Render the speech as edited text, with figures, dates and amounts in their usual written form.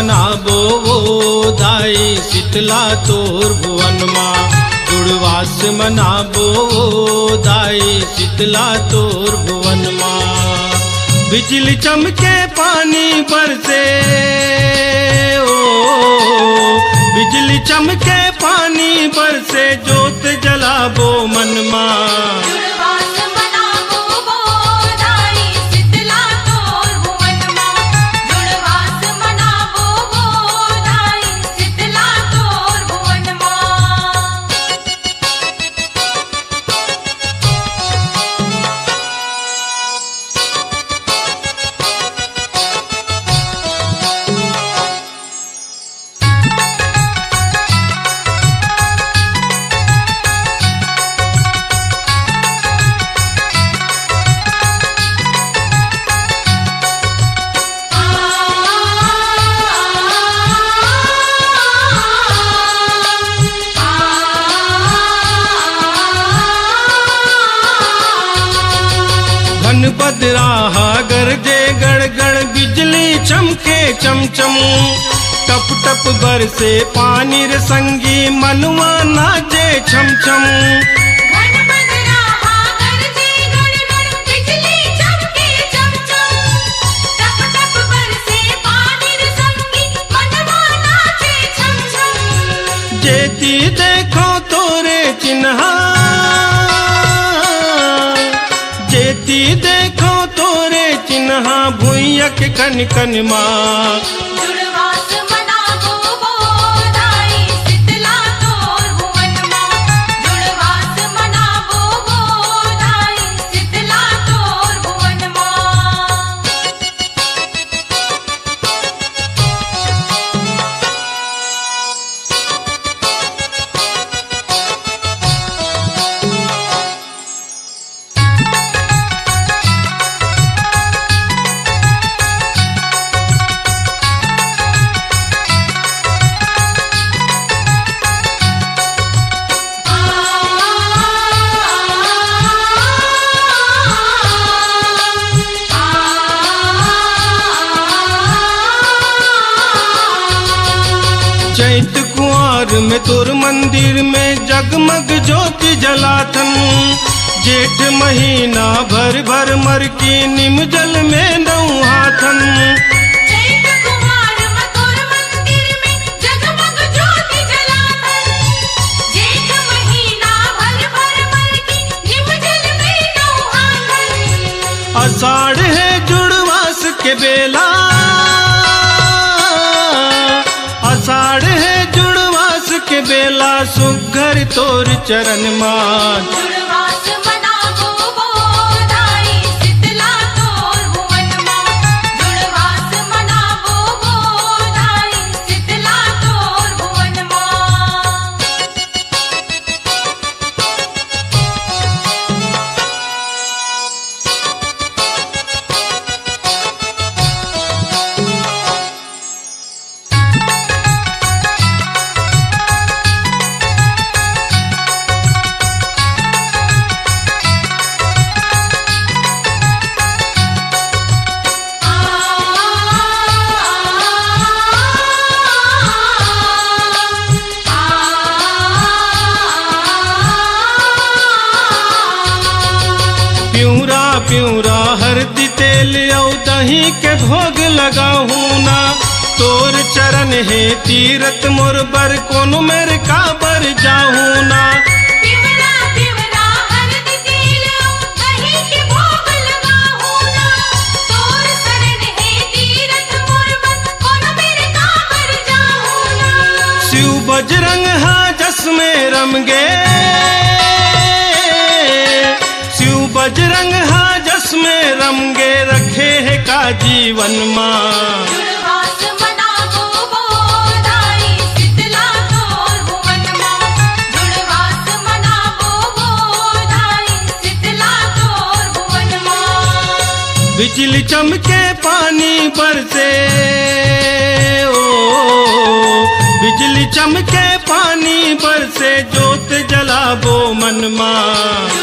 मनाबो वो दाई शीतला तोर भुवन माँ। जुड़वास मनाबो वो दाई शीतला तोर भुवन माँ। बिजली चमके पानी बरसे ओ, बिजली चमके पानी बरसे जोत जलाबो मन माँ। बदराहा गरजे गड़गड़ बिजली चमके चमचम। टप टप बरसे पानी रे संगी मनुआ नाचे छम छम। जेती देखो तोरे चिन्हा, जेती देखो तोरे चिन्हा भुइया के कन कन माँ। जुड़वास मनाबो वो दाई शीतला तोर भुवन माँ। जुड़वास मनाबो वो दाई शीतला तोर भुवन माँ। चैत कुआर में तोर मंदिर में जगमग ज्योति जलाथन। जेठ महीना भर भर मर की निम जल में नौहाथन। चैत कुमार में तोर मंदिर में जगमग ज्योति जलाथन। जेठ महीना भर भर मर की निम जल में नौहाथन। आषाढ़ है जुड़वास के बेला, आषाढ़ है जुड़वास के बेला सुघर तोर चरण माँ। जुड़वास मनाबो वो दाई शीतला तोर भुवन माँ। जुड़वास मनाबो वो दाई शीतला तोर भुवन माँ। प्यूरा प्यूरा हरदी तेल औ दही के भोग लगाहू ना। तोर चरण है तीरथ मोर बर कोनो मेरे काबर जाहू ना। पिवरा पिवरा हरदी तेल दही के भोग लगाहू ना। तोर शरण है तीरथ मोर बर कोनो मेरे काबर जाहू ना। शिव बजरंग हा जस में रम गे, शिव बजरंग हा जस में रम गे रखे है का जीवन माँ। जुड़वास मनाबो वो दाई शीतला तोर भुवन माँ। जुड़वास मनाबो वो दाई शीतला तोर भुवन माँ। बिजली चमके पानी बरसे ओ, बिजली चमके पानी बरसे जोत जलाबो मन माँ।